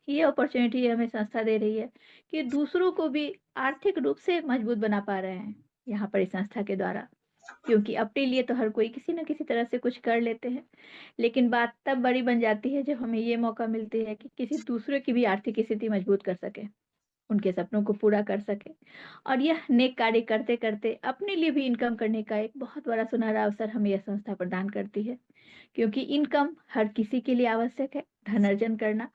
ये अपॉर्च्युनिटी हमें संस्था दे रही है कि दूसरों को भी आर्थिक रूप से मजबूत बना पा रहे हैं, यहाँ पर इस संस्था के द्वारा। क्योंकि अपने लिए तो हर कोई किसी न किसी तरह से कुछ कर लेते हैं, लेकिन बात तब बड़ी बन जाती है जब हमें ये मौका मिलती है कि किसी दूसरे की भी आर्थिक स्थिति मजबूत कर सकें, उनके सपनों को पूरा कर सकें। और यह नेक कार्य करते-करते अपने लिए भी इनकम करने का एक बहुत बड़ा सुनहरा अवसर हमें यह संस्था प्रदान करती है। क्योंकि इनकम हर किसी के लिए आवश्यक है, धन अर्जन करना।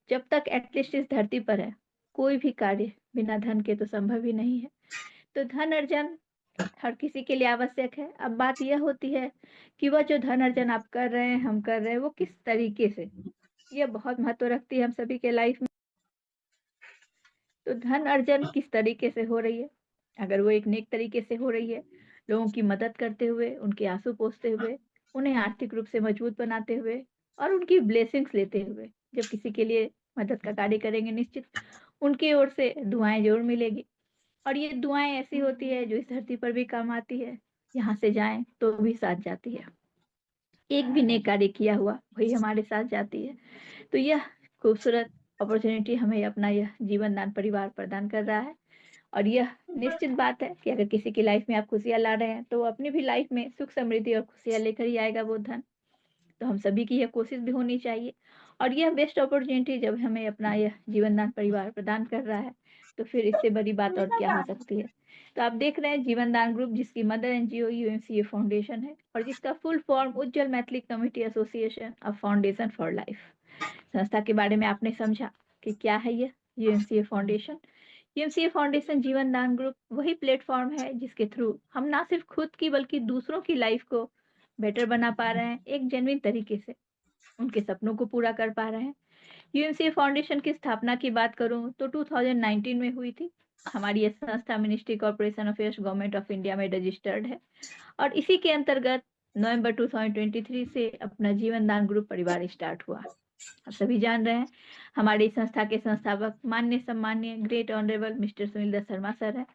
जब तक एटलीस्ट इस धरती पर है, कोई भी कार्य बिना धन के तो संभव ही नहीं है। तो धन अर्जन हर किसी के लिए आवश्यक है। अब बात यह होती है कि वह जो धन अर्जन आप कर रहे हैं, हम कर रहे हैं, वो किस तरीके से? ये बहुत महत्व रखती है हम सभी के लाइफ में। तो धन अर्जन किस तरीके से हो रही है? अगर वो एक नेक तरीके से हो रही है, लोगों की मदद करते हुए, उनके आँसू पोंछते हुए, उन्हें आर्थिक रूप से मजबूत बनाते हुए और उनकी ब्लेसिंग्स लेते हुए, जब किसी के लिए मदद का कार्य करेंगे निश्चित उनकी ओर से दुआएँ ज़रूर मिलेगी। और ये दुआएँ ऐसी होती है जो इस धरती पर भी काम आती है, यहाँ से जाएँ तो भी साथ जाती है। एक भी नेक कार्य किया हुआ वही हमारे साथ जाती है। तो यह खूबसूरत अपॉर्च्युनिटी हमें अपना यह जीवन दान परिवार प्रदान कर रहा है। और यह निश्चित बात है कि अगर किसी की लाइफ में आप खुशियाँ ला रहे हैं, तो वो अपनी भी लाइफ में सुख समृद्धि और खुशियाँ लेकर ही आएगा वो धन। तो हम सभी की यह कोशिश भी होनी चाहिए। और यह बेस्ट अपॉर्च्युनिटी जब हमें अपना यह जीवनदान परिवार प्रदान कर रहा है, तो फिर इससे बड़ी बात और क्या हो सकती है। तो आप देख रहे हैं जीवनदान ग्रुप जिसकी मदर एनजीओ यूएमसीए फाउंडेशन है और जिसका full form Ujjwal Maithili community association a foundation for life. संस्था के बारे में आपने समझा कि क्या है यह यूएमसीए फाउंडेशन। यूएमसीए फाउंडेशन जीवन दान ग्रुप वही प्लेटफॉर्म है जिसके थ्रू हम ना सिर्फ खुद की बल्कि दूसरों की लाइफ को बेटर बना पा रहे हैं, एक जेन्युइन तरीके से उनके सपनों को पूरा कर पा रहे हैं। यूएमसीए फाउंडेशन की स्थापना की बात करूं तो 2019 में हुई थी। हमारी यह संस्था ministry corporation affairs government of India में रजिस्टर्ड है और इसी के अंतर्गत नवंबर 2023 से अपना जीवन दान ग्रुप परिवार स्टार्ट हुआ। आप सभी जान रहे हैं हमारी संस्था के संस्थापक माननीय सम्माननीय great honourable mister Sunil Dutt Sharma sir हैं,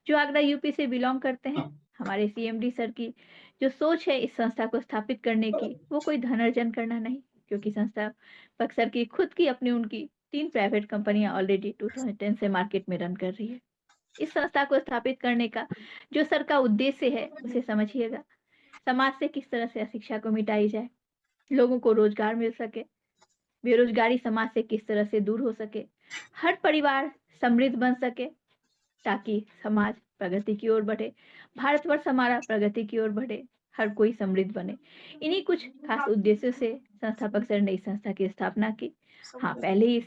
जो आगरा यूपी से बिलोंग करते हैं। हमारे सीएमडी सर की जो सोच है इस संस्था को स्थापित करने की, वो कोई धन अर्जन करना नहीं, क्योंकि संस्थापक सर की खुद की अपनी उनकी 3 प्राइवेट कंपनियां ऑलरेडी 2010 से मार्केट में रन कर रही है। इस संस्था को स्थापित करने का जो सर का उद्देश्य है, उसे समझिएगा। समाज से किस तरह से अशिक्षा को मिटाई जाए, लोगों को रोजगार मिल सके, बेरोजगारी समाज से किस तरह से दूर हो सके, हर परिवार समृद्ध बन सके ताकि समाज प्रगति की ओर बढ़े, भारतवर्ष हमारा प्रगति की ओर बढ़े, हर कोई समृद्ध बने। इन्हीं कुछ खास उद्देश्यों से संस्थापक सर ने इस संस्था की स्थापना की। हाँ, पहले ही